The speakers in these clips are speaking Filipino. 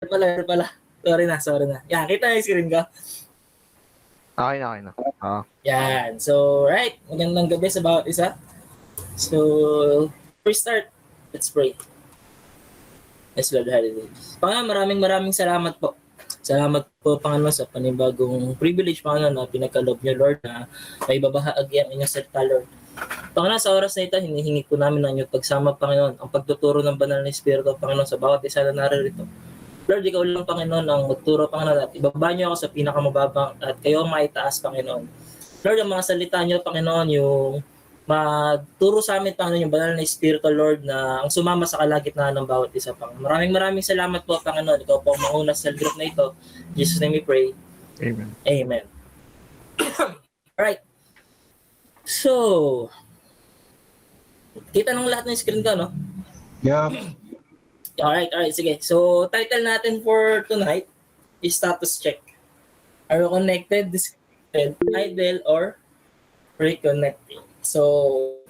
pala. Sorry na. Yan, kita na yung screen ko. Okay na. Oo. Yan. So, right. Magandang gabi sa bawat isa. So, first start, let's pray. Let's Lord Holidays. Panginoon, maraming salamat po. Salamat po, Panginoon, sa panibagong privilege, Panginoon, na pinagkaloob niyo, Lord, na may babahagi ang inyong salita, Lord. Panginoon, sa oras na ito, hinihingi po namin ang inyong pagsama, Panginoon, ang pagtuturo ng banal na Espiritu, Panginoon, sa bawat isa na naririto. Lord, ikaw lang, Panginoon, ang magturo, Panginoon, at ibaba niyo ako sa pinakamababang at kayo ang maitaas, Panginoon. Lord, ang mga salita niyo, Panginoon, yung magturo sa amin, Panginoon, yung banal na Espiritu, Lord, na ang sumama sa kalagitnaan ng bawat isa, Panginoon. Maraming salamat po, Panginoon. Ikaw po ang mauna sa group na ito. In Jesus' name we pray. Amen. Alright. So, kita ng lahat ng screen ko, no? Yeah. Alright, sige. So, title natin for tonight is Status Check. Are you connected, disconnected, idle, or reconnecting? So,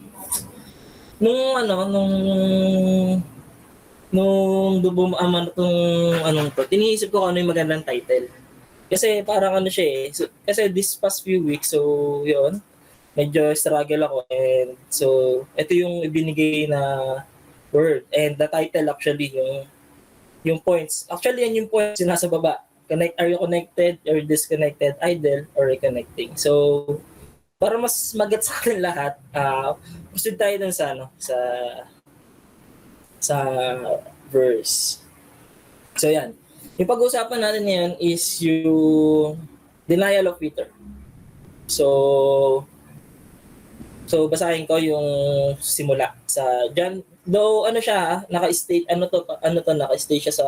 nung tiniisip ko kung ano yung magandang title. Kasi parang ano siya eh. So, kasi this past few weeks, so yun, medyo struggle ako. And so, ito yung ibinigay na word. And the title actually, yung points. Actually, yan yung points yung nasa baba. Are you connected or disconnected, idle, or reconnecting? So, para mas mag-get sa akin lahat, proceed tayo dun sa verse. So yan. Yung pag-uusapan natin ngayon is yung denial of Peter. So basahin ko yung simula sa John. Though ano siya, naka-state siya sa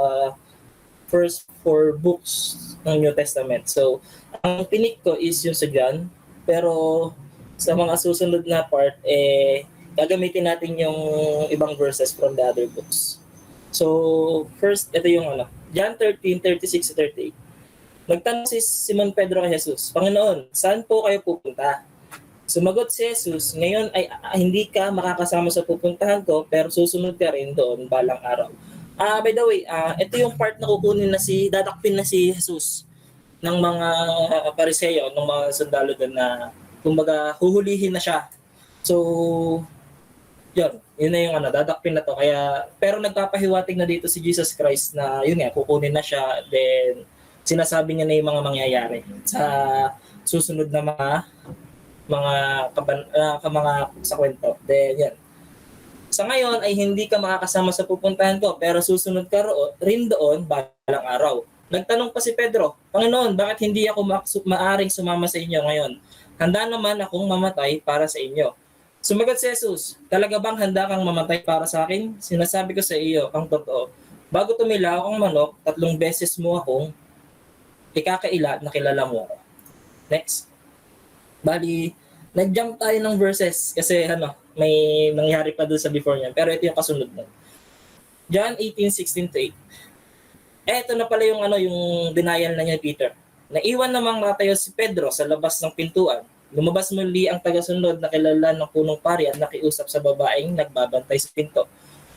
first 4 books ng New Testament. So ang pinik ko is yung sa John. Pero sa mga susunod na part, gagamitin natin yung ibang verses from the other books. So, first, ito yung John 13:36-38. Nagtanong si Simon Pedro kay Jesus, Panginoon, saan po kayo pupunta? Sumagot si Jesus, ngayon ay hindi ka makakasama sa pupuntahan ko, pero susunod ka rin doon balang araw. By the way, ito yung part na kukunin dadakpin na si Jesus ng mga Pariseo, ng mga sundalo doon na kumbaga huhulihin na siya. So, yun na yung dadakpin na to. Kaya, pero nagpapahiwatig na dito si Jesus Christ na yun nga, kukunin na siya, then sinasabi niya na yung mga mangyayari sa susunod na mga sa kwento. Then, yan. Sa ngayon ay hindi ka makakasama sa pupuntahan ko, pero susunod ka rin doon balang araw. Nagtanong pa si Pedro, Panginoon, bakit hindi ako maaring sumama sa inyo ngayon? Handa naman akong mamatay para sa inyo. Sumagot si Jesus, talaga bang handa kang mamatay para sa akin? Sinasabi ko sa iyo ang totoo. Bago tumilaw ang manok, 3 beses mo akong ikakaila na kilala mo ako. Next. Bali, nag-jump tayo ng verses kasi may nangyari pa doon sa before niyan. Pero ito yung kasunod nun. John 18:16-8. Ito na pala yung denial na niya Peter. Naiwan namang natayo si Pedro sa labas ng pintuan. Lumabas muli ang tagasunod na kilala ng punong pari at nakiusap sa babaeng nagbabantay sa pinto.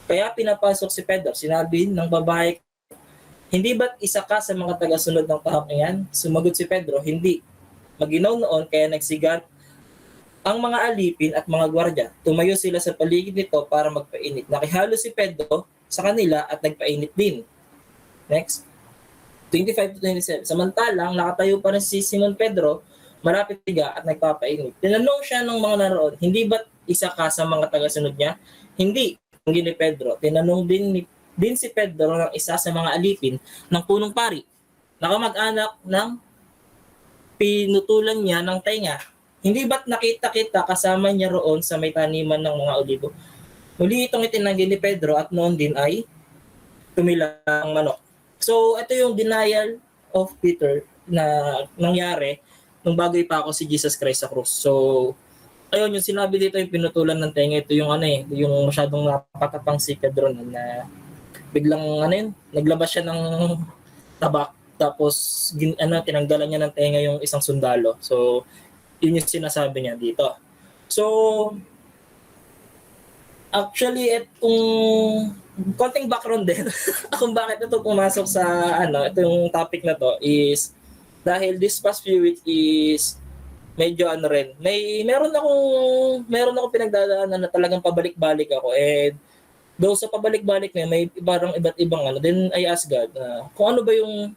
Kaya pinapasok si Pedro. Sinabi ng babae, hindi ba't isa ka sa mga tagasunod ng tahap na yan? Sumagot si Pedro, hindi. Maginaw noon kaya nagsigat ang mga alipin at mga gwardya. Tumayo sila sa paligid nito para magpainit. Nakihalo si Pedro sa kanila at nagpainit din. Next. 25-27. Samantalang, nakatayo pa rin si Simon Pedro, marapit tiga at nagpapainit. Tinanong siya ng mga naroon, hindi ba't isa ka sa mga tagasunod niya? Hindi, hindi ni Pedro. Tinanong din si Pedro ng isa sa mga alipin ng punong pari. Nakamag-anak ng pinutulan niya ng tenga. Hindi ba't nakita kita kasama niya roon sa may taniman ng mga olibo? Muli itong itinanggi ni Pedro at noon din ay tumilang ang manok. So, ito yung denial of Peter na nangyari nung bago pa ako si Jesus Christ sa krus. So, ayun, yung sinabi dito yung pinutulan ng tenga, ito yung yung masyadong napatapang si Pedro na biglang naglabas siya ng tabak tapos tinanggalan niya ng tenga yung isang sundalo. So, yun yung sinasabi niya dito. So, actually, itong konting background din kung bakit ito pumasok sa ito yung topic na to is dahil this past few weeks is medyo rin. Meron akong pinagdadaanan na talagang pabalik-balik ako, and though sa pabalik-balik na yun, may parang iba't ibang then I ask God kung ano ba yung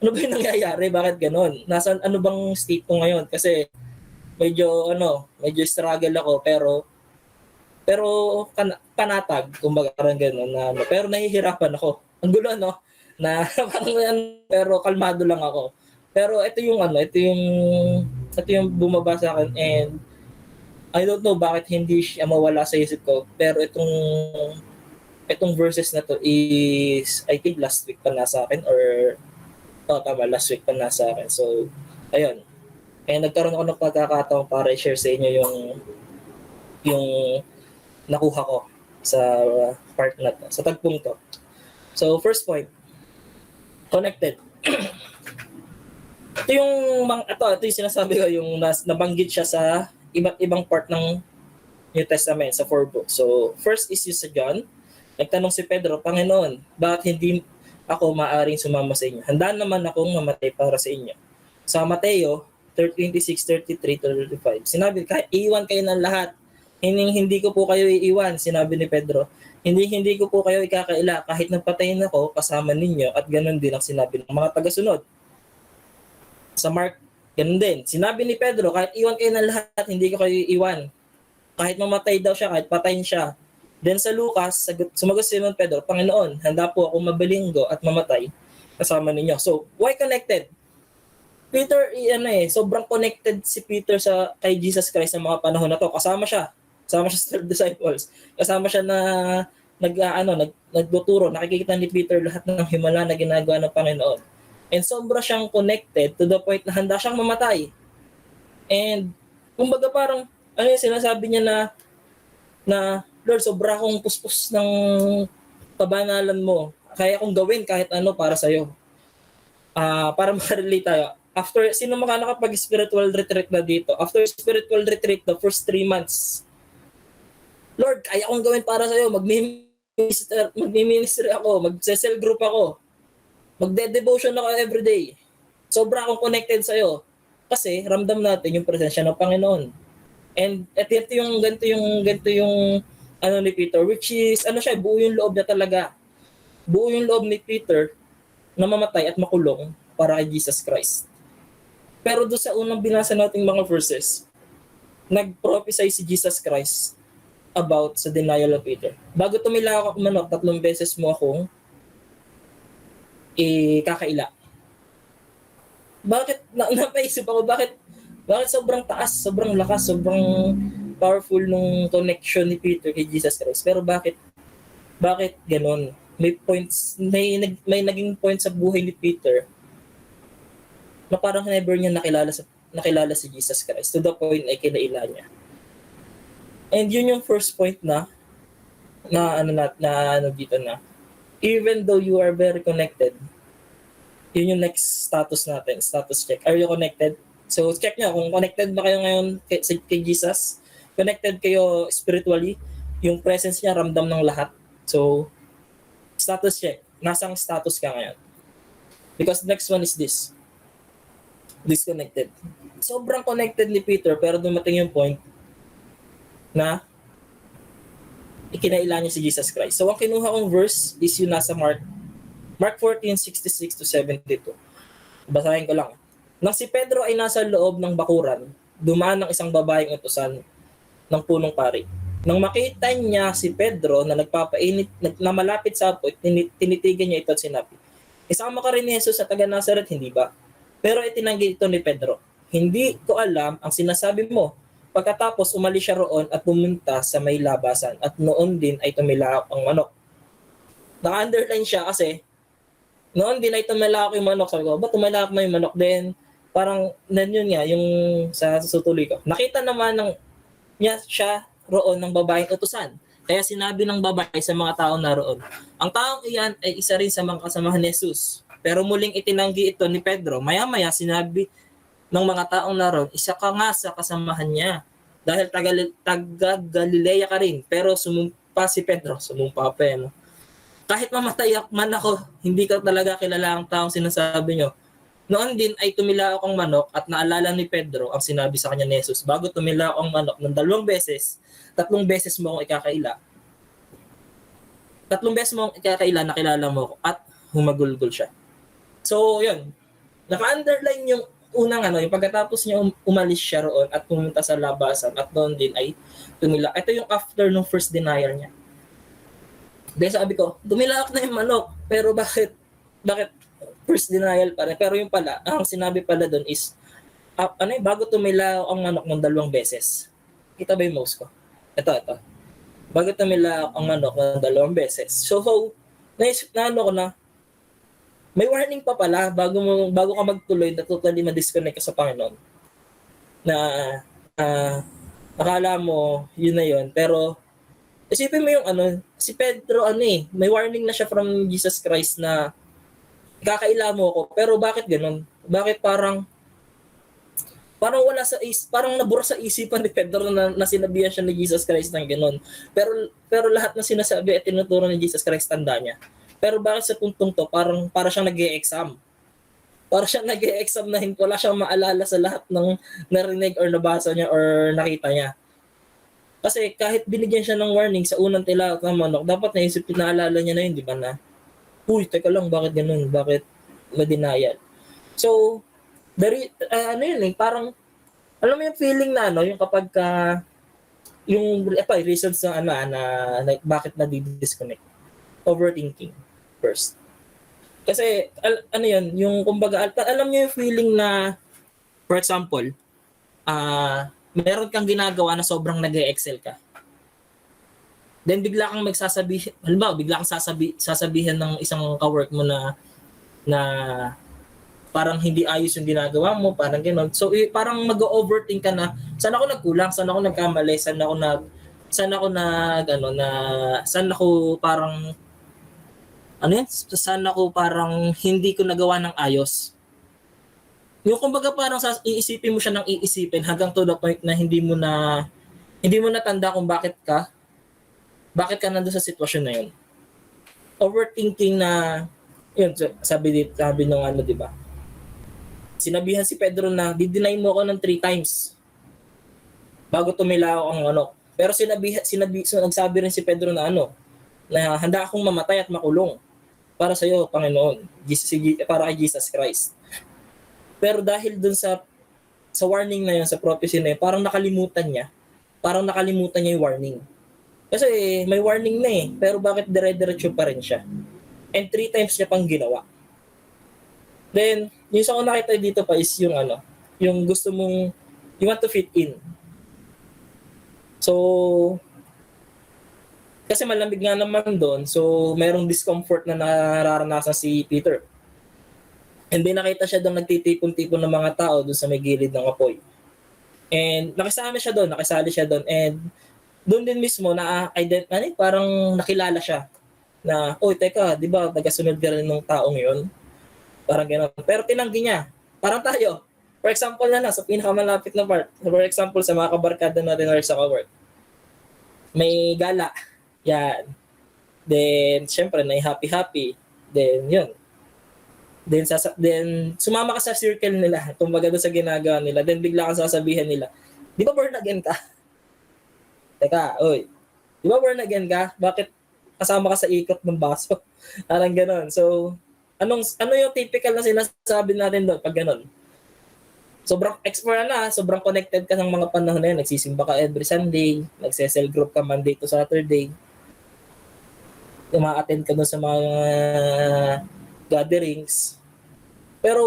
nangyayari, bakit ganon? Ano bang state ko ngayon? Kasi medyo struggle ako, pero panatag, kumbaga parang gano'n pero nahihirapan ako. Ang gulo na parang pero kalmado lang ako. Pero ito yung bumaba sa akin, and I don't know bakit hindi siya mawala sa isip ko, pero itong verses na to is I think last week pa nasa akin, or tama, last week pa nasa akin. So ayun. Nagkaroon ako ng pagkakataon para i-share sa inyo yung nakuha ko sa part na to, sa tagpong to. So, first point, connected. ito yung sinasabi ko, yung nabanggit siya sa iba't ibang part ng New Testament, sa 4 books. So, first is yung sa John. Nagtanong si Pedro, Panginoon, bakit hindi ako maaring sumama sa inyo? Handa naman akong mamatay para sa inyo. Sa Mateo 26:33-35, sinabi, iiwan kayo ng lahat. Hindi ko po kayo iiwan, sinabi ni Pedro. Hindi ko po kayo ikakaila, kahit nagpatayin ako, kasama ninyo, at ganun din ang sinabi ng mga tagasunod. Sa Mark, ganun din. Sinabi ni Pedro, kahit iwan kayo ng lahat, hindi ko kayo iiwan. Kahit mamatay daw siya, kahit patayin siya. Then sa Lucas, sumagot si Simon Pedro, Panginoon, handa po ako mabalinggo at mamatay kasama ninyo. So, why connected? Peter, sobrang connected si Peter kay Jesus Christ sa mga panahon na to. Kasama siya sa 12 disciples. Kasama siya na nagtuturo. Nakikita ni Peter lahat ng himala na ginagawa ng Panginoon. And sobra siyang connected to the point na handa siyang mamatay. And kumbaga parang sinasabi niya na Lord, sobra akong puspos ng kabanalan mo. Kaya akong gawin kahit ano para sa'yo. Para makarelate tayo. Sino nakapag-spiritual retreat na dito? After spiritual retreat, the first 3 months, Lord, kaya akong gawin para sa'yo. Magmi-ministry ako. Mag-cell group ako. Magde-devotion ako everyday. Sobra akong connected sa'yo. Kasi ramdam natin yung presensya ng Panginoon. And ito yung ganito yung ni Peter, which is buo yung loob niya talaga. Buo yung loob ni Peter na mamatay at makulong para kay Jesus Christ. Pero doon sa unang binasa nating mga verses, nag-prophesy si Jesus Christ about sa denial of Peter. Bago tumila ako manok, 3 beses mo akong kakaila. Bakit? Napaisip ako, bakit sobrang taas, sobrang lakas, sobrang powerful nung connection ni Peter kay Jesus Christ? Pero bakit ganon? May naging point sa buhay ni Peter na parang never niya nakilala si Jesus Christ, to the point ay kinaila niya. And yun yung first point na dito na even though you are very connected, yun yung next status natin, status check. Are you connected? So check nyo kung connected ba kayo ngayon kay Jesus. Connected kayo spiritually, yung presence niya ramdam ng lahat. So status check, nasang status ka ngayon? Because next one is this, disconnected. Sobrang connected ni Peter, pero dumating yung point na ikinaila niya si Jesus Christ. So ang kinuha kong verse is yung nasa Mark 14:66-72. Basahin ko lang. Nang si Pedro ay nasa loob ng bakuran, dumaan ng isang babaeng utusan ng punong pari. Nang makita niya si Pedro na nagpapainit, na malapit sa apoy, tinitigan niya ito at sinabi, isama ka rin ni Jesus sa taga Nazaret, hindi ba? Pero itinanggi ito ni Pedro, hindi ko alam ang sinasabi mo. Pagkatapos umalis siya roon at pumunta sa may labasan, at noon din ay tumilahok ang manok. Naka-underline siya kasi noon din ay tumilahok yung manok. Sabi ko, ba tumilahok na yung manok? Then parang yun nga, yung sa sutuloy ko. Nakita naman niya siya roon ng babaeng utusan. Kaya sinabi ng babae sa mga tao na roon, ang taong iyan ay isa rin sa mga kasamahan ni Jesus. Pero muling itinanggi ito ni Pedro. Maya-maya sinabi ng mga taong naroon, isa ka nga sa kasamahan niya. Dahil taga Galilea ka rin. Pero sumumpa si Pedro. Sumumpa pa yan. kahit mamatay man ako, hindi ko talaga kilala ang taong sinasabi nyo. Noon din ay tumila akong manok at naalala ni Pedro ang sinabi sa kanya ni Jesus, bago tumila akong manok ng 2 beses, 3 beses mo akong ikakaila. 3 beses mo akong ikakaila, nakilala mo ako at humagulgol siya. So, yun. Naka-underline yung unang yung pagkatapos niya umalis siya roon at pumunta sa labasan at doon din ay tumila. Ito yung after ng first denial niya. Dahil sabi ko, tumilak na yung manok, pero bakit first denial pa rin? Pero yung pala, ang sinabi pala doon is, bago tumila ang manok ng 2 beses. Kita ba yung mouse ko? Ito. Bago tumila ang manok ng 2 beses. So naisip na ko na, may warning pa pala bago ka magtuloy na totally ma-disconnect ka sa Panginoon. Na akala mo, yun na yun. Pero, isipin mo yung si Pedro may warning na siya from Jesus Christ na kakaila mo ako. Pero bakit ganun? Bakit parang wala parang nabura sa isipan ni Pedro na sinabihan siya ni Jesus Christ ng ganun. Pero lahat na sinasabi at tinuturo ni Jesus Christ tanda niya. Pero bakit sa puntong to, para siyang nag-e-exam. Para siyang nag-e-exam na wala siyang maalala sa lahat ng narinig or nabasa niya or nakita niya. Kasi kahit binigyan siya ng warning sa unang tila ng manok, dapat naisip naalala niya na yun, di ba na? Teka lang, bakit ganun? Bakit ma-denial? So, parang, alam mo yung feeling na yung kapag yung reasons na bakit na-disconnect. Overthinking first. Kasi, yung kumbaga, alam niyo yung feeling na, for example, meron kang ginagawa na sobrang nag-e-excel ka. Then bigla kang sasabihan ng isang ka-work mo na parang hindi ayos yung ginagawa mo, parang gano'n. So parang mag-overthink ka na, saan ako nagkulang, saan ako nagkamali, saan ako parang hindi ko nagawa ng ayos. Yung kumbaga parang iisipin mo siya ng iisipin hanggang to the point na hindi mo na tanda kung bakit ka nandoon sa sitwasyon na yun. Overthinking na, yun, sabi nung di ba? Sinabihan si Pedro na, dideny mo ako ng 3 times bago tumila ako ang manok. Pero nagsabi rin si Pedro na na handa akong mamatay at makulong para sa iyo, Panginoon, para kay Jesus Christ. Pero dahil dun sa warning na yun, sa prophecy na yun, parang nakalimutan niya yung warning. Kasi may warning na pero bakit dire-diretso pa rin siya? And 3 times niya pang ginawa. Then, yung sa ko nakita dito pa is yung yung gusto mong, you want to fit in. So, kasi malamig nga naman doon, so merong discomfort na nararanasan si Peter. And then nakita siya doon nagtitipon-tipon ng mga tao doon sa may gilid ng apoy. And nakisali siya doon, and doon din mismo parang nakilala siya na, teka, di ba tagasunod ka rin ng taong yun? Parang gano'n. Pero tinanggi niya. Parang tayo. For example sa pinakamalapit na part. For example, sa mga kabarkada natin or sa ka-work. May gala. Yan. Then, syempre, happy. Then, yun. Then, sumama ka sa circle nila. Kumbaga doon sa ginagawa nila. Then, bigla kang sasabihin nila, di ba born again ka? Teka, di ba born again ka? Bakit kasama ka sa ikot ng baso? Parang gano'n. So, ano yung typical na sinasabi natin doon pag gano'n? Sobrang connected ka ng mga panahon na yun. Nagsisimba ka every Sunday, nagse-cell group ka Monday to Saturday, uma-attend ka doon sa mga gatherings. Pero,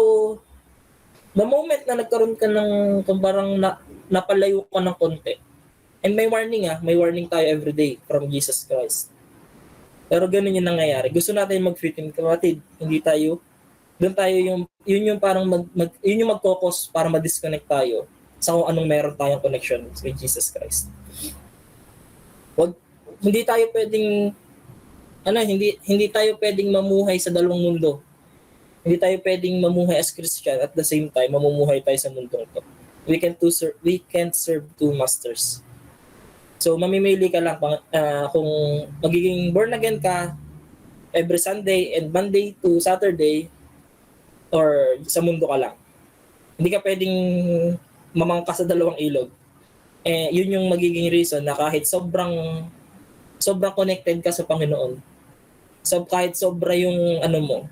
the moment na nagkaroon ka ng parang napalayo ka ng konti, and may warning tayo everyday from Jesus Christ. Pero ganun yung nangyayari. Gusto natin mag-fit in, kapatid. Yun yung parang yun yung mag-focus para ma-disconnect tayo sa kung anong meron tayong connection with Jesus Christ. Hindi tayo pwedeng mamuhay sa dalawang mundo. Hindi tayo pwedeng mamuhay as Christian at the same time mamumuhay tayo sa mundong to. We can't serve 2 masters. So mamimili ka lang kung magiging born again ka every Sunday and Monday to Saturday or sa mundo ka lang. Hindi ka pwedeng mamangka sa dalawang ilog. Yun yung magiging reason na kahit sobrang connected ka sa Panginoon, kahit sobra yung mo,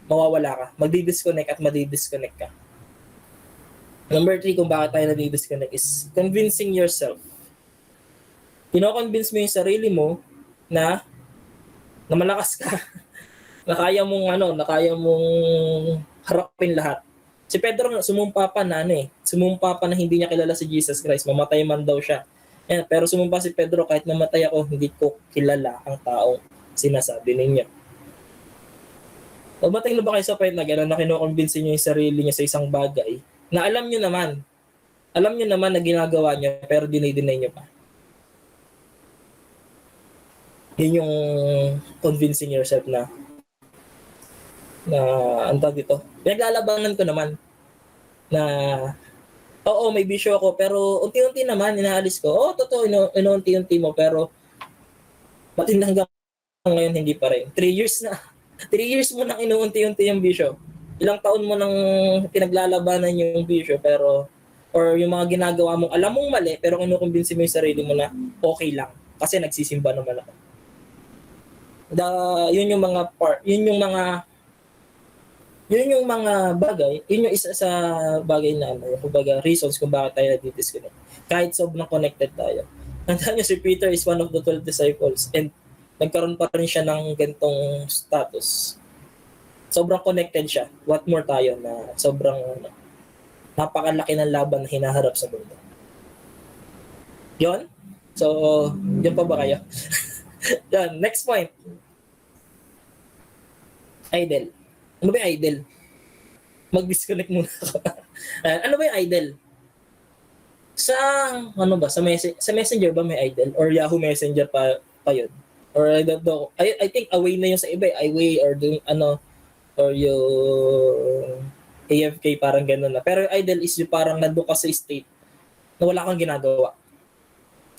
mawawala ka. Magdi-disconnect at madi-disconnect ka. Number 3 kung bakit tayo nadi-disconnect is convincing yourself. Kino-convince mo yung sarili mo na malakas ka. na kaya mong harapin lahat. Si Pedro sumumpa pa na hindi niya kilala si Jesus Christ, mamatay man daw siya. Pero sumumpa si Pedro, kahit namatay ako, hindi ko kilala ang taong sinasabi ninyo. Mamatay na ba kayo sa point na gano'n na kino-convince niyo yung sarili niyo sa isang bagay na alam niyo naman na ginagawa niyo pero dinay niyo pa? Yun yung convincing yourself na antag dito. Pinaglalabanan ko naman na oo, may bisyo ako pero unti-unti naman inaalis ko. Totoo, inuunti-unti mo pero matindi hanggang ngayon hindi pa rin. 3 years na. 3 years mo nang inuunti-unti yung bisyo. Ilang taon mo nang pinaglalabanan yung bisyo pero or yung mga ginagawa mong alam mong mali pero kinukumbinsi mo yung sarili mo na okay lang kasi nagsisimba naman ako. Yun yung mga bagay, yun yung isa sa bagay na kumbaga reasons kung bakit tayo nadi-disconnect. Kahit sobrang connected tayo. Tandaan nyo, si Peter is one of the 12 disciples and nagkaroon pa rin siya ng gantong status. Sobrang connected siya. What more tayo na sobrang napakalaki ng laban na hinaharap sa mundo. Yun? So, yun pa ba kayo? Yan, next point. Idle. Ano ba yung idle? Mag-disconnect muna ako. Ano ba yung idle? Sa Messenger ba may idle? Or Yahoo Messenger pa yun? Or I don't know. I think away na yung sa iba. Away or or yung AFK, parang gano'n na. Pero idle is yung parang nandun ka sa state na wala kang ginagawa.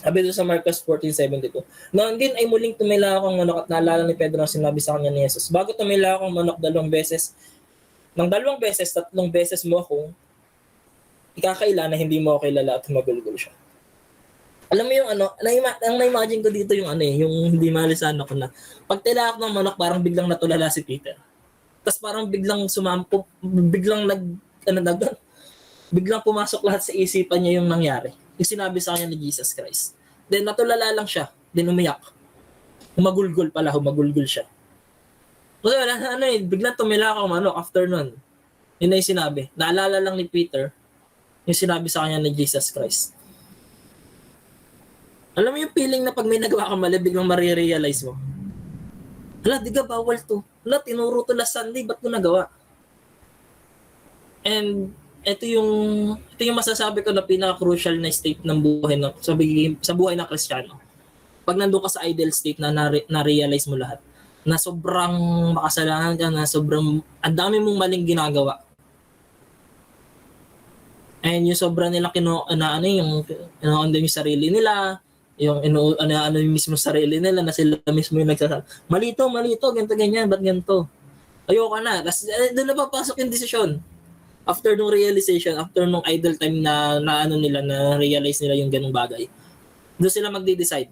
Sabi doon sa Marcos 14:72. Noon din ay muling tumila akong manok at naalala ni Pedro ang sinabi sa kanya ni Jesus. Bago tumila akong manok 2 beses, ng 2 beses, 3 beses mo akong ikakaila na hindi mo ako kilala at humagulgol siya. Alam mo yung ang na-imagine ko dito yung yung hindi malisan ako na pag tila ako ng manok parang biglang natulala si Peter. Tapos parang biglang sumampo, biglang biglang pumasok lahat sa isipan niya yung nangyari. Yung sinabi sa kanya ni Jesus Christ. Then natulala lang siya. Then umiyak. Humagulgol siya. Kasi biglang tumila ako after nun. Yun na yung sinabi. Naalala lang ni Peter yung sinabi sa kanya ni Jesus Christ. Alam mo yung feeling na pag may nagawa ka mali, biglang marirealize mo. Hala, di ka bawal to. Hala, tinuro to last Sunday, ba't ko nagawa? And ito yung masasabi ko na pinaka-crucial na state ng buhay sa buhay ng Kristiyano. Pag nandoon ka sa idle state na-realize mo lahat, na sobrang makasalanan ka, na sobrang ang dami mong maling ginagawa. And yung sobrang nila yung sarili nila, yung yung mismo sarili nila na sila mismo yung nagsasabi, malito, ganito, ganyan, ba't ganito? Ayoko na. Tapos doon na papasok yung desisyon. After nung realization, after nung idle time na realize nila yung ganung bagay, doon sila magde-decide.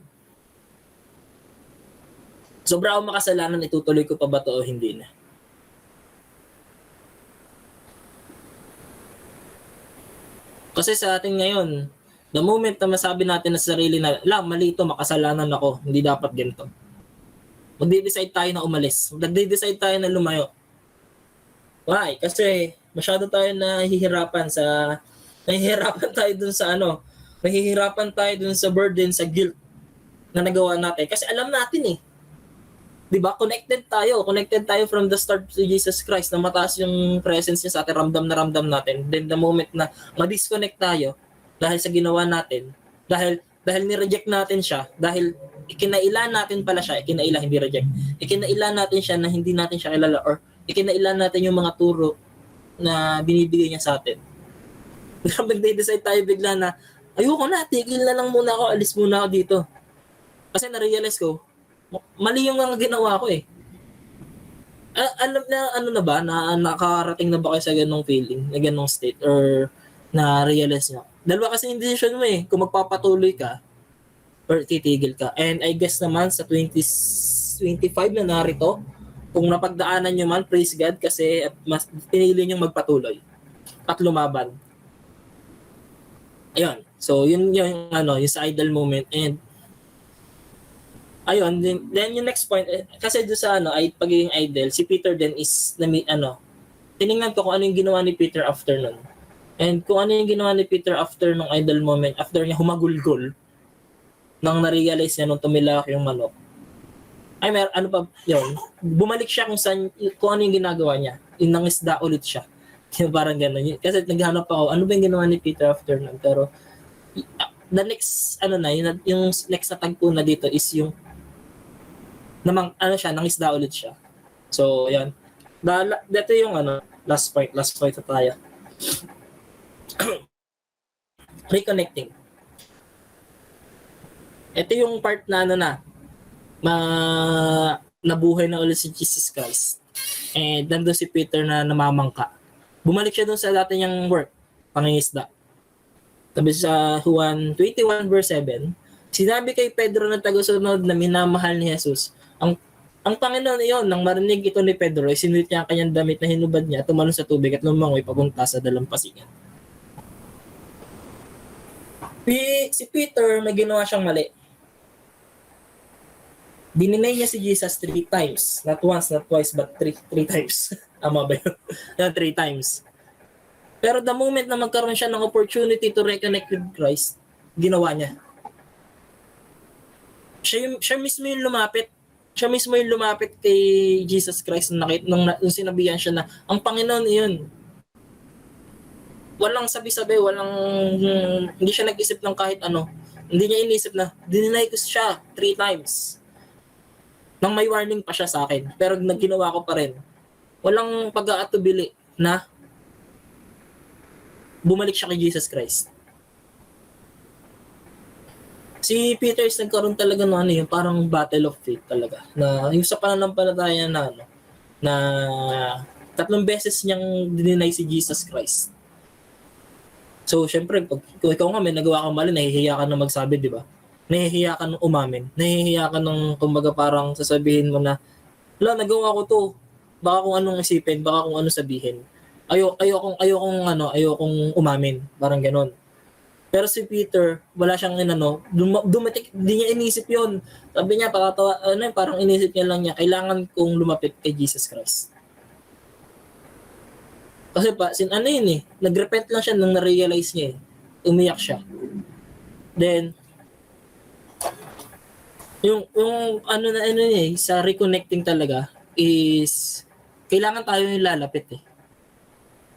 Sobra ako makasalanan, itutuloy ko pa ba to o hindi na? Kasi sa atin ngayon, the moment na masabi natin sa sarili na, mali ito, makasalanan ako, hindi dapat ganito. Magde-decide tayo na umalis. Magde-decide tayo na lumayo. Why? Kasi masyado tayo nahihirapan tayo dun sa burden, sa guilt na nagawa natin. Kasi alam natin 'di ba? Connected tayo from the start to Jesus Christ, na mataas yung presence niya sa atin, ramdam natin. Then the moment na ma-disconnect tayo dahil sa ginawa natin, dahil ni-reject natin siya, dahil ikinailan natin pala siya, hindi reject. Ikinailan natin siya na hindi natin siya kilala, or ikinailan natin yung mga turo na binibigay niya sa atin. Nag-decide tayo bigla na, ayoko na, tigil na lang muna ako, alis muna ako dito. Kasi na-realize ko, mali yung mga ginawa ko . Alam na ano na ba na nakarating na ba kayo sa ganong feeling, na ganong state or na realize nyo? Dalawa kasi yung decision mo eh, kung magpapatuloy ka or titigil ka. And I guess naman sa 2025 na narito, kung napagdaanan nyo man, praise God kasi mas pinili nyo magpatuloy at lumaban. Ayun. So, yun yung ano, yung sa idle moment. And ayun, then yung next point, kasi doon sa ano, ay pagiging idle, si Peter din is, tiningnan ko kung ano yung ginawa ni Peter after nun. And kung ano yung ginawa ni Peter after nung idle moment, after niya humagulgol, nang na-realize niya nung tumilak yung manok, ay ano pa, yun, bumalik siya kung ano yung ginagawa niya. Yung nangisda ulit siya. Yung parang gano'n. Kasi naghanap ako, ano ba yung ginawa ni Peter after nun? Pero, the next, yung next na tagpo na dito is yung nangisda ulit siya. So, yan. Dito yung last point na tayo. Reconnecting. Ito yung part na nabuhay na ulit si Jesus Christ. And nandun si Peter na namamangka. Bumalik siya dun sa dati niyang work, pangingisda. Sabi sa Juan 21 verse 7, sinabi kay Pedro na tagasunod na minamahal ni Jesus, ang Panginoon iyon, nang marinig ito ni Pedro, isinulit niya ang kanyang damit na hinubad niya, tumalon sa tubig at lumangoy papunta sa dalampasigan. Si Peter, may ginawa siyang mali. Dininay niya si Jesus 3 times. Not once, not twice, but 3 times. Ama ba yun? 3 times. Pero the moment na magkaroon siya ng opportunity to reconnect with Christ, ginawa niya. Siya mismo yung lumapit. Siya mismo yung lumapit kay Jesus Christ nung sinabihan siya na ang Panginoon iyon. Walang sabi-sabi, hindi siya nag-isip ng kahit ano. Hindi niya inisip na dininay ko siya 3 times. Nang may warning pa siya sa akin, pero ginawa ko pa rin. Walang pag-aatubili na bumalik siya kay Jesus Christ. Si Peter is nagkaroon talaga ng yung parang battle of faith talaga. Na yung sa pananampalataya na 3 beses niyang dininay si Jesus Christ. So, syempre, kung ikaw nga may nagawa kang mali, nahihiya ka na magsabi, di ba? Nahihiya ka nung umamin. Nahihiya ka nung, kumbaga, parang sasabihin mo na, nagawa ko to. Baka kung anong isipin, baka kung anong sabihin. Ayokong umamin. Parang ganon. Pero si Peter, wala siyang dumatik, di niya inisip yon. Sabi niya, parang inisip niya lang niya, kailangan kong lumapit kay Jesus Christ. Kasi nagrepent lang siya nung na-realize niya eh. Umiyak siya. Then, yung sa reconnecting talaga is kailangan tayo yung lalapit eh.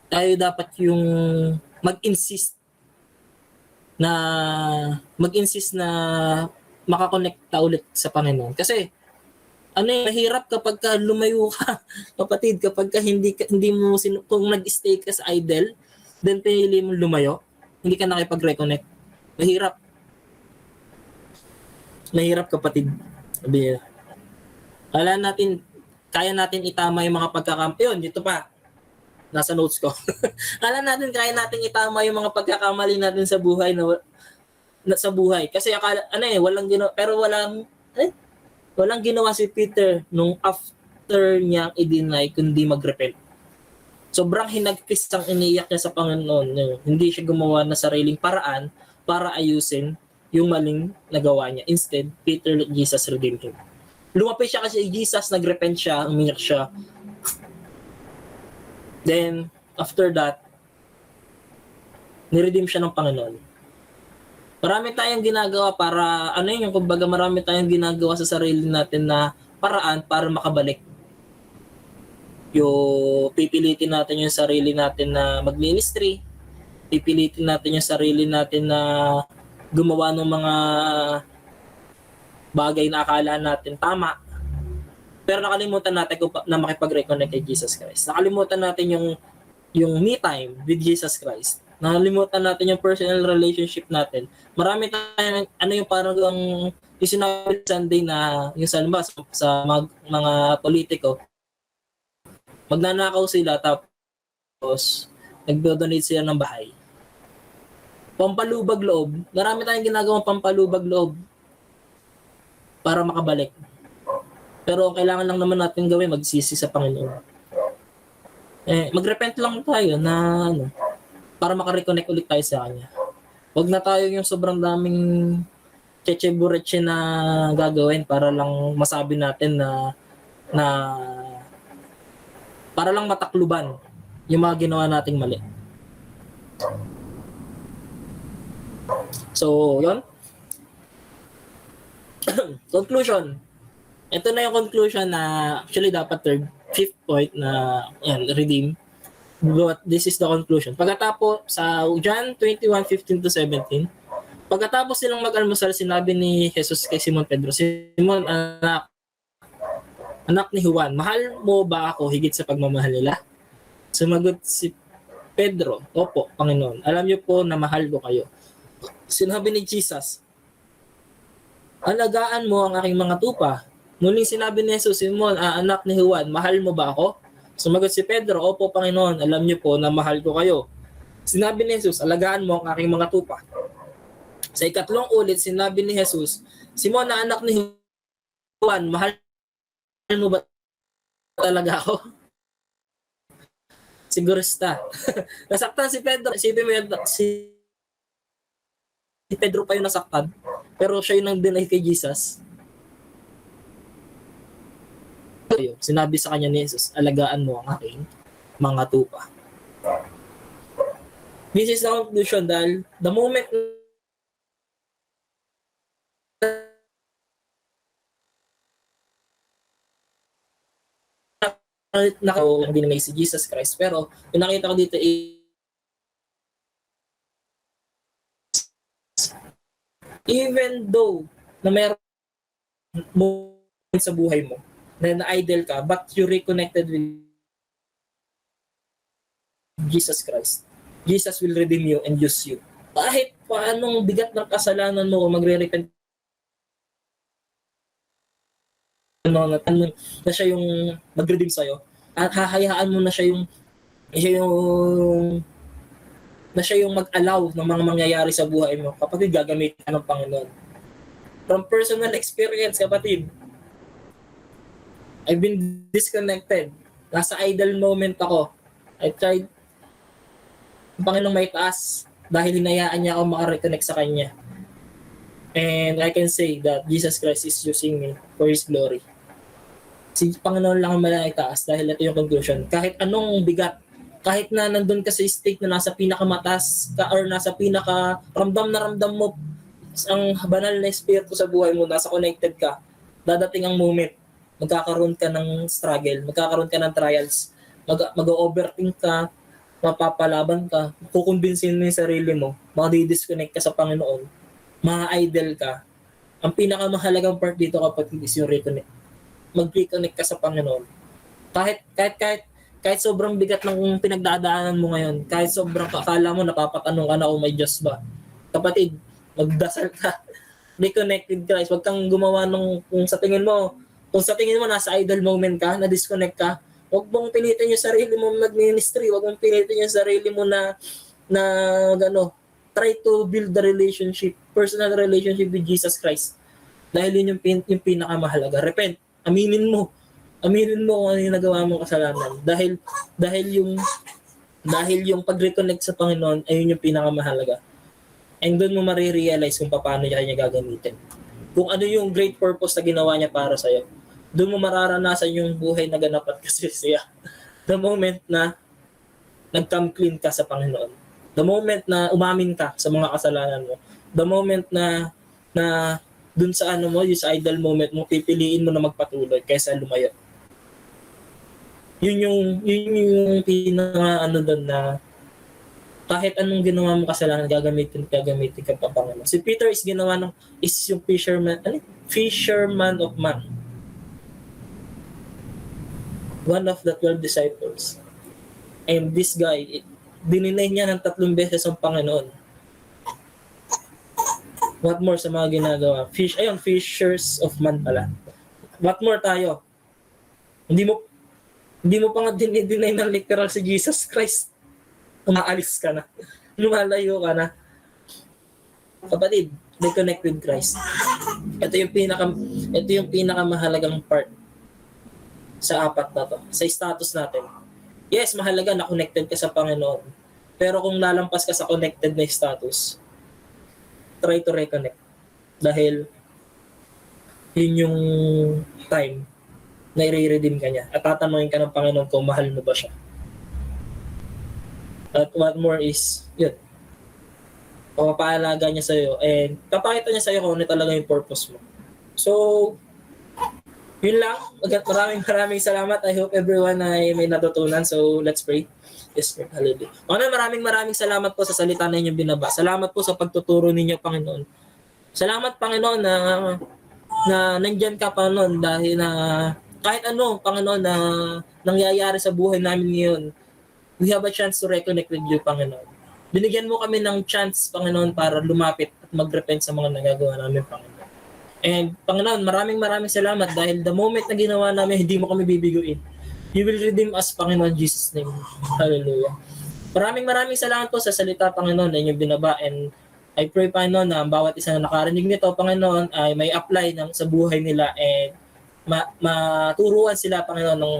Tayo dapat yung mag-insist na makakonekta ulit sa Panginoon. Kasi mahirap kapag ka lumayo ka, kapatid, kapag ka hindi mo kung nag-stay ka sa idle, then pinili mo lumayo, hindi ka nakipag-reconnect. Mahirap kapatid. Sabi, kaya natin itama yung mga pagkakamali. Yun, dito pa. Nasa notes ko. Kaya natin itama yung mga pagkakamali natin sa buhay sa buhay. Kasi walang ginawa, pero walang ginawa si Peter nung after niyang i-deny kundi mag-repent. Sobrang hinagpis ang iniiyak niya sa Panginoon. Hindi siya gumawa na sariling paraan para ayusin yung maling nagawa niya. Instead, Peter let Jesus redeem him. Lumapit siya kasi Jesus, nagrepent siya, umiyak siya. Then, after that, niredeem siya ng Panginoon. Marami tayong ginagawa para, marami tayong ginagawa sa sarili natin na paraan para makabalik. Pipilitin natin yung sarili natin na mag-ministry. Pipilitin natin yung sarili natin na gumawa ng mga bagay na akala natin tama. Pero nakalimutan natin na makipag-reconnect kay Jesus Christ. Nakalimutan natin yung me time with Jesus Christ. Nakalimutan natin yung personal relationship natin. Marami tayong, yung parang yung sinabi Sunday na, yung sa mga politiko, Magnanakaw sila tapos nagdo-donate sila ng bahay. Pampalubag loob. Marami tayong ginagawang pampalubag loob para makabalik. Pero ang kailangan lang naman natin gawin, magsisi sa Panginoon. Magrepent lang tayo na para makareconnect ulit tayo sa Kanya. Huwag na tayo yung sobrang daming cheche-bureche na gagawin para lang masabi natin na para lang matakluban yung mga ginawa nating mali. So, yun. Conclusion. Ito na yung conclusion na actually dapat fifth point na yan, redeem. But this is the conclusion. Pagkatapos sa John 21:15-17, pagkatapos silang mag-almusal, sinabi ni Jesus kay Simon Pedro, Simon, anak ni Juan, mahal mo ba ako higit sa pagmamahal nila? Sumagot si Pedro, opo, Panginoon. Alam niyo po na mahal ko kayo. Sinabi ni Jesus, alagaan mo ang aking mga tupa. Muling sinabi ni Jesus, Simon, anak ni Juan, mahal mo ba ako? Sumagot si Pedro, opo, Panginoon. Alam niyo po na mahal ko kayo. Sinabi ni Jesus, alagaan mo ang aking mga tupa. Sa ikatlong ulit, sinabi ni Jesus, Simon, na anak ni Juan, mahal mo ba talaga ako? Sigurista. Nasaktan si Pedro. Isipin mo yun, si Pedro pa yung nasaktan. Pero siya yung nang-deny kay Jesus. Sinabi sa kanya ni Jesus, alagaan mo ang aking mga tupa. This is the conclusion dahil the moment na hindi na may si Jesus Christ. Pero yung nakita ko dito even though na meron mo sa buhay mo na idol ka but you reconnected with Jesus Christ, Jesus will redeem you and use you. Kahit paanong bigat ng kasalanan mo kung magre-repent na siya yung mag-redeem sa'yo at hahayaan mo na siya yung mag-allow ng mga mangyayari sa buhay mo kapag gagamit ka ng Panginoon. From personal experience, kapatid, I've been disconnected. Nasa idle moment ako. I tried ang Panginoong may taas dahil hinayaan niya ako makareconnect sa Kanya. And I can say that Jesus Christ is using me for His glory. Si Panginoon lang ang malaitaas dahil ito yung conclusion. Kahit anong bigat, kahit na nandun ka sa state na nasa pinakamatas ka or nasa ramdam na ramdam mo ang banal na espiritu sa buhay mo, nasa connected ka, dadating ang moment, magkakaroon ka ng struggle, magkakaroon ka ng trials, mag-overthink ka, mapapalaban ka, kukumbinsin mo yung sarili mo, mag-disconnect ka sa Panginoon, ma-idle ka. Ang pinakamahalagang part dito kapatid is yung reconnect. Mag-reconnect ka sa Panginoon. Kahit sobrang bigat ng pinagdadaanan mo ngayon, kahit sobrang akala mo napapatanong ka na, oh may Diyos ba? Kapatid, magdasal ka. Reconnect with Christ. Huwag kang gumawa kung sa tingin mo nasa idle moment ka, na-disconnect ka, huwag mong pilitin yung sarili mo mag-ministry, huwag mong pilitin yung sarili mo na try to build the relationship, personal relationship with Jesus Christ. Dahil yun yung pinakamahalaga. Repent. Aminin mo kung ano yung nagawa mong kasalanan. Dahil yung pag-reconnect sa Panginoon, ayun yung pinakamahalaga. And doon mo marirealize kung paano niya kanya gagamitin. Kung ano yung great purpose na ginawa niya para sa'yo. Doon mo mararanasan yung buhay na ganap at kasisiya. The moment na nag-come clean ka sa Panginoon. The moment na umamin ka sa mga kasalanan mo. The moment na dun sa yung sa idle moment mo, pipiliin mo na magpatuloy kaysa lumayo. Yun yung pinaka doon na kahit anong ginawa mo kasalanan, gagamitin ka pa Panginoon. Si Peter is yung fisherman of man. One of the 12 disciples. And this guy, dininay niya ng 3 beses ang Panginoon. What more sa mga ginagawa? Fishers of man pala. What more tayo? Hindi mo pa nga dinideny ng literal si Jesus Christ. Umaalis ka na. Lumalayo ka na. Kapatid, reconnect with Christ. Ito yung pinakamahalagang part sa apat na to. Sa status natin. Yes, mahalaga na connected ka sa Panginoon. Pero kung lalampas ka sa connected na status, try to reconnect. Dahil yun yung time na i-redeem ka niya. At tatanungin ka ng Panginoon kung mahal mo ba siya. At what more is, yun, papaalaga niya sa'yo and papakita niya sa'yo kung ano talaga yung purpose mo. So, yun lang. Maraming salamat. I hope everyone ay may natutunan. So, let's pray. Yes, Lord. Hallelujah. Maraming salamat po sa salita na inyong binaba. Salamat po sa pagtuturo ninyo, Panginoon. Salamat, Panginoon, na nandyan ka, Panginoon, dahil na kahit ano, Panginoon, na nangyayari sa buhay namin ngayon, we have a chance to reconnect with you, Panginoon. Binigyan mo kami ng chance, Panginoon, para lumapit at mag-repent sa mga nagagawa namin, Panginoon. And, Panginoon, maraming salamat dahil the moment na ginawa namin, hindi mo kami bibiguin. You will redeem us, Panginoon, Jesus' name. Hallelujah. Maraming salamat po sa salita, Panginoon, na inyong binaba. And I pray, Panginoon, na bawat isa na nakarinig nito, Panginoon, ay may apply sa buhay nila and maturuan sila, Panginoon, ng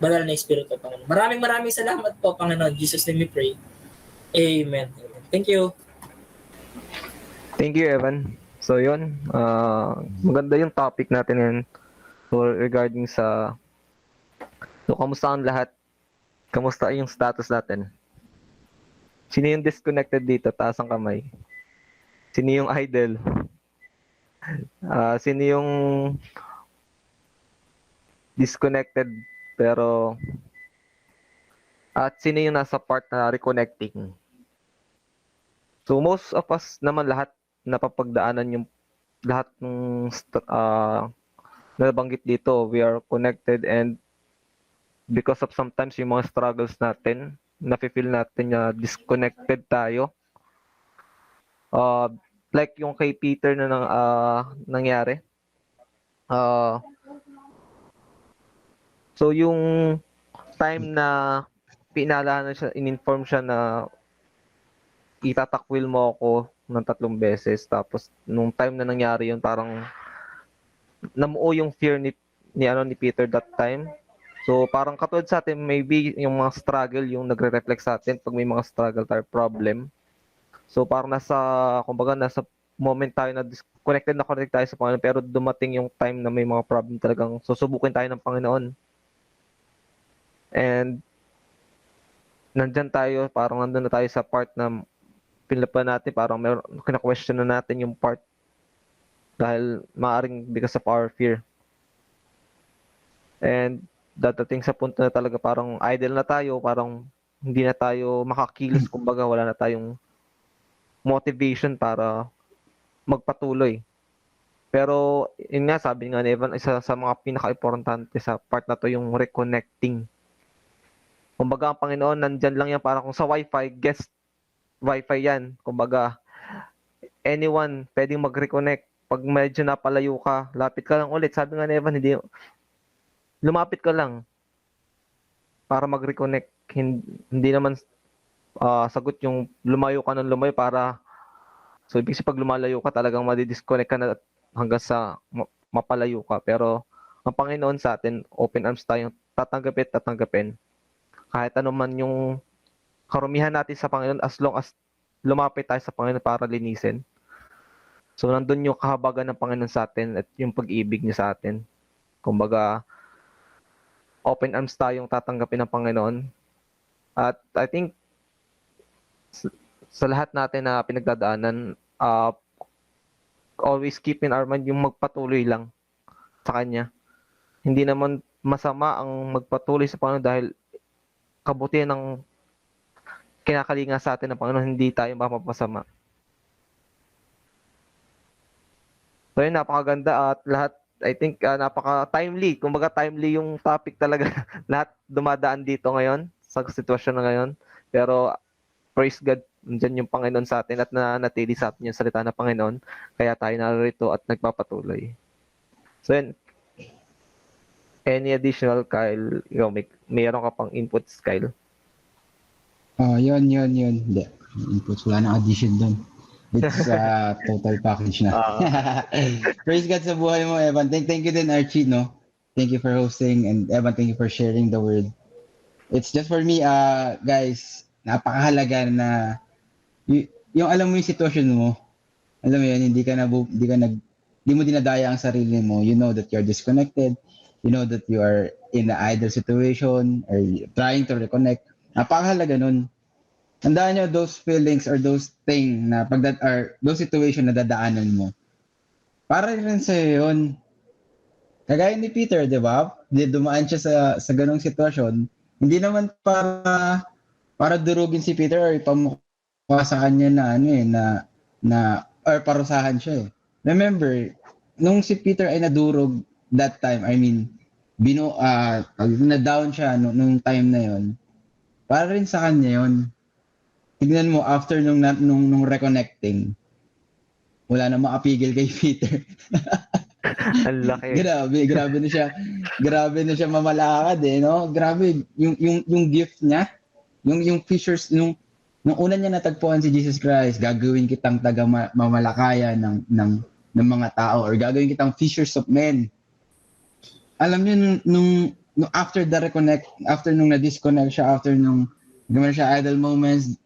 banal na Espiritu, Panginoon. Maraming salamat po, Panginoon. Jesus' name we pray. Amen. Thank you. Thank you, Evan. So, yun. Maganda yung topic natin yan. So, regarding sa... So, kamusta ang lahat? Kamusta yung status natin? Sino yung disconnected dito? Taas ang kamay. Sino yung idol? Sino yung disconnected pero... At sino yung nasa part na reconnecting? So, most of us naman lahat napapagdaanan yung lahat ng nabanggit dito. We are connected and because of sometimes yung mga struggles natin, nafe-feel natin na disconnected tayo. Like yung kay Peter na nangyari. So yung time na pinalanan siya, in-inform siya na itatakwil mo ako ng 3 beses. Tapos, nung time na nangyari yun, parang namuo yung fear ni Peter that time. So, parang katulad sa atin, maybe yung mga struggle, yung nagre-reflect sa atin pag may mga struggle tayo, problem. So, parang kumbaga, nasa moment tayo na connected tayo sa Panginoon, pero dumating yung time na may mga problem talagang susubukin tayo ng Panginoon. And, nandyan tayo, parang nandun na tayo sa part na pinlapan natin, parang kina-question na natin yung part dahil maaring because of our fear. And dadating sa punto na talaga parang idle na tayo, parang hindi na tayo makakilos, kumbaga wala na tayong motivation para magpatuloy. Pero yun nga, sabi nga ni Evan, isa sa mga pinaka-importante sa part na to yung reconnecting. Kumbaga ang Panginoon nandyan lang yan, parang kung sa Wi-Fi, guest Wi-Fi yan. Kumbaga, anyone pwedeng mag-reconnect. Pag medyo napalayo ka, lapit ka lang ulit. Sabi nga ni Evan, lumapit ka lang para mag-reconnect. Hindi naman sagot yung lumayo ka ng lumayo para, so ibig sabihin pag lumalayo ka, talagang madi-disconnect ka na hanggang sa mapalayo ka. Pero ang Panginoon sa atin, open arms tayong tatanggapin. Kahit ano man yung karumihan natin sa Panginoon, as long as lumapit tayo sa Panginoon para linisin. So, nandun yung kahabagan ng Panginoon sa atin at yung pag-ibig niya sa atin. Kumbaga, open arms tayong tatanggapin ng Panginoon. At I think, sa lahat natin na pinagdadaanan, always keep in our mind yung magpatuloy lang sa Kanya. Hindi naman masama ang magpatuloy sa Panginoon dahil kabutihan ng kinakalinga sa atin ng Panginoon, hindi tayo mapapasama. So yun, napakaganda at lahat, I think, napaka-timely. Kumbaga timely yung topic talaga. Lahat dumadaan dito ngayon, sa sitwasyon na ngayon. Pero, praise God, nandyan yung Panginoon sa atin at nanatili sa atin yung salita ng Panginoon. Kaya tayo narito at nagpapatuloy. So yun. Any additional, Kyle? Ikaw, mayroon ka pang inputs, Kyle? Yun. Hindi. Inputs, wala na addition doon. It's total package na. Ah, Praise God sa buhay mo, Evan. Thank you din, Archie, no? Thank you for hosting, and Evan, thank you for sharing the word. It's just for me, guys, napakahalaga na yung alam mo yung sitwasyon mo, alam mo yun, hindi mo dinadaya ang sarili mo. You know that you're disconnected. You know that you are in an idle situation or trying to reconnect. Napakahalaga nun. Tandaan nyo those feelings or those thing na those situation na dadaanan mo. Para rin sa'yo yun. Kagaya ni Peter, di ba? Dumaan siya sa ganong sitwasyon. Hindi naman para durugin si Peter or ipamukha sa kanya or parusahan siya eh. Remember, nung si Peter ay nadurog that time, I mean, na-down siya nung time na yon. Para rin sa kanya yon. Tignan mo, after nung reconnecting, wala na makapigil kay Peter. ang laki. Grabe na siya mamalakad eh, no? Grabe, yung gift niya, yung fishers, nung una niya natagpuan si Jesus Christ, gagawin kitang mamalakaya ng mga tao or gagawin kitang fishers of men. Alam niyo nung after the reconnect, after nung na-disconnect siya, after nung gumana siya idle moments,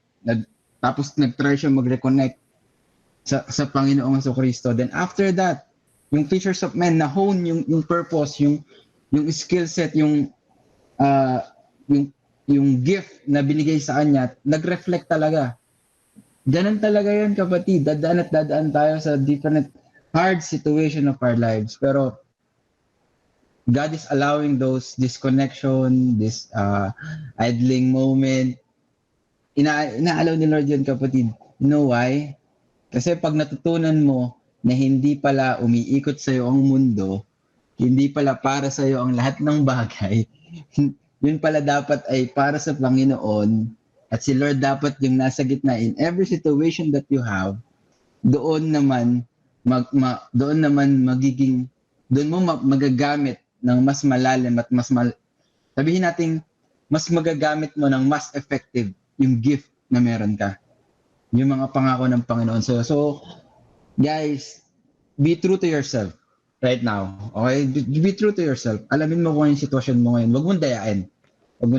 tapos nag-try siya mag-reconnect sa Panginoong Jesucristo. Then after that, yung fishers of men na hone yung purpose, yung skill set, yung gift na binigay sa kanya, nag-reflect talaga. Ganun talaga yun, kapatid. Dadaan tayo sa different hard situation of our lives. Pero God is allowing those disconnection, this idling moment. Inaalaw ni Lord yun, kapatid. You know why? Kasi pag natutunan mo na hindi pala umiikot sa'yo ang mundo, hindi pala para sa'yo ang lahat ng bagay, yun pala dapat ay para sa Panginoon, at si Lord dapat yung nasa gitna in every situation that you have, doon mo magagamit ng mas malalim at sabihin natin, mas magagamit mo ng mas effective yung gift na meron ka. Yung mga pangako ng Panginoon. So guys, be true to yourself right now. Okay? Be true to yourself. Alamin mo kung yung sitwasyon mo ngayon. Huwag mong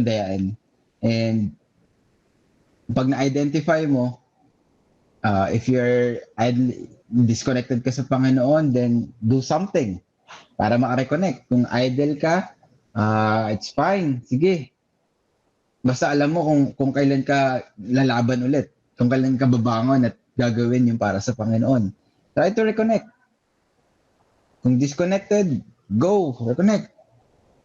dayain. And pag na-identify mo, if you're disconnected ka sa Panginoon, then do something para maka-reconnect. Kung idle ka, it's fine. Sige. Basta alam mo kung kailan ka lalaban ulit. Kung kailan ka babangon at gagawin yung para sa Panginoon. Try to reconnect. Kung disconnected, go, reconnect.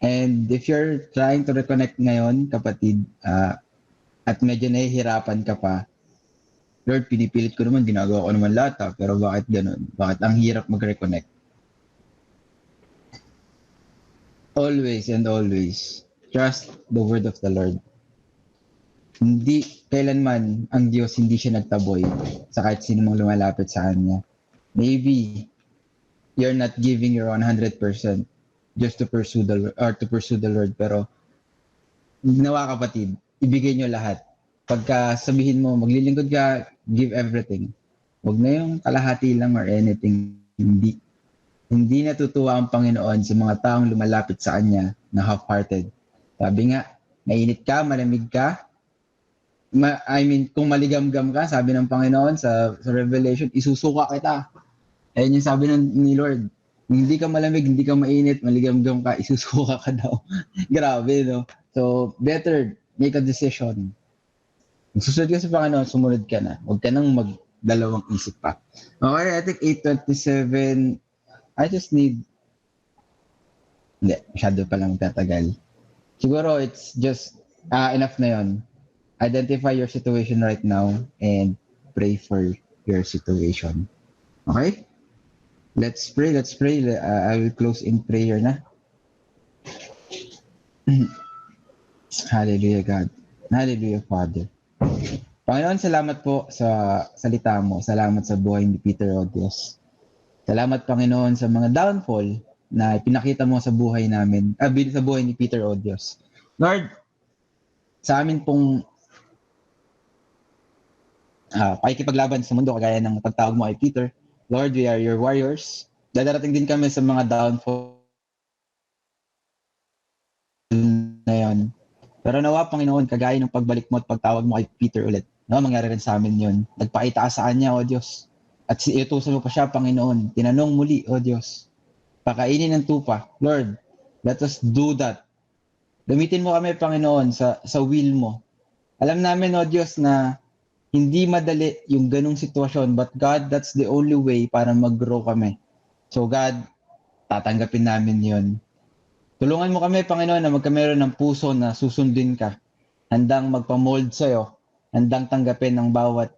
And if you're trying to reconnect ngayon, kapatid, at medyo nahihirapan ka pa, Lord, pinipilit ko naman, ginagawa ko naman lahat, pero bakit ganun? Bakit ang hirap mag-reconnect? Always and always, trust the word of the Lord. Hindi kailanman ang Diyos hindi siya nagtaboy sa kahit sino mong lumalapit sa Kanya. Maybe you're not giving your 100% just to pursue the Lord, pero nawa, kapatid, ibigay nyo lahat. Pagka sabihin mo, maglilingkod ka, give everything. Huwag na yung kalahati lang or anything. Hindi natutuwa ang Panginoon sa mga taong lumalapit sa Kanya na half-hearted. Sabi nga, mainit ka, malamig ka, kung maligamgam ka, sabi ng Panginoon sa Revelation, isusuka kita. Ayun yung sabi ni Lord, hindi ka malamig, hindi ka mainit, maligamgam ka, isusuka ka daw. Grabe, no? So, better make a decision. Kung susunod ka sa Panginoon, sumunod ka na. Huwag ka nang magdalawang isip pa. Okay, I think 8:27, I just need, hindi, masyado pa lang tatagal. Siguro, it's just enough na yon. Identify your situation right now and pray for your situation. Okay? Let's pray. I will close in prayer na. Hallelujah, God. Hallelujah, Father. Panginoon, salamat po sa salita mo. Salamat sa buhay ni Peter, O Diyos. Salamat, Panginoon, sa mga downfall na pinakita mo sa buhay namin, sa buhay ni Peter, O Diyos. Lord, sa amin pong pakikipaglaban sa mundo, kagaya ng pagtawag mo kay Peter, Lord, we are your warriors. Dadarating din kami sa mga downfall na yun. Pero nawa, Panginoon, kagaya ng pagbalik mo at pagtawag mo kay Peter ulit, mangyari rin sa amin yun. Nagpakita ka sa kanya, O Diyos. At iutusan mo pa siya, Panginoon. Tinanong muli, O Diyos. Pakainin ng tupa. Lord, let us do that. Gamitin mo kami, Panginoon, sa will mo. Alam namin, O Diyos, na hindi madali yung ganung sitwasyon, but God, that's the only way para mag-grow kami. So God, tatanggapin namin yun. Tulungan mo kami, Panginoon, na magkameron ng puso na susundin ka. Handang magpamold sa'yo. Handang tanggapin ang bawat,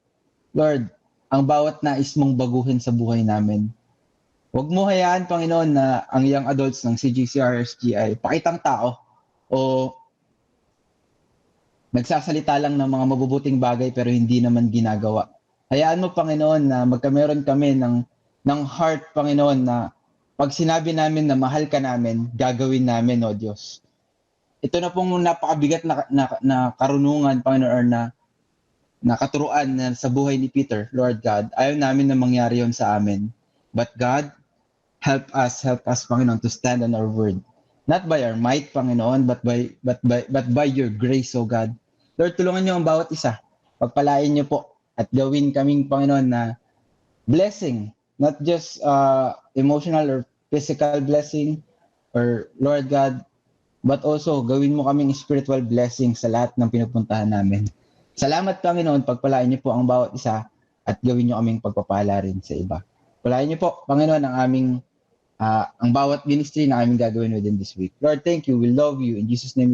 Lord, ang bawat nais mong baguhin sa buhay namin. Huwag mo hayaan, Panginoon, na ang young adults ng CGCRSG ay pakitang tao o nagsasalita lang ng mga mabubuting bagay pero hindi naman ginagawa. Hayaan mo, Panginoon, na magkameron kami ng heart, Panginoon, na pag sinabi namin na mahal ka namin, gagawin namin, O Diyos. Ito na pong napakabigat na karunungan, Panginoon, or na katuruan na sa buhay ni Peter, Lord God. Ayaw namin na mangyari yon sa amin. But God, help us, Panginoon, to stand on our word. Not by our might, Panginoon, but by your grace, O God. Lord, tulungan niyo ang bawat isa. Pagpalain niyo po at gawin kaming, Panginoon, na blessing, not just emotional or physical blessing, or Lord God, but also gawin mo kaming spiritual blessing sa lahat ng pinupuntahan namin. Salamat, Panginoon, pagpalain niyo po ang bawat isa at gawin niyo kaming pagpapala rin sa iba. Palain niyo po, Panginoon, ang bawat ministry na aming gagawin within this week. Lord, thank you. We love you. In Jesus' name,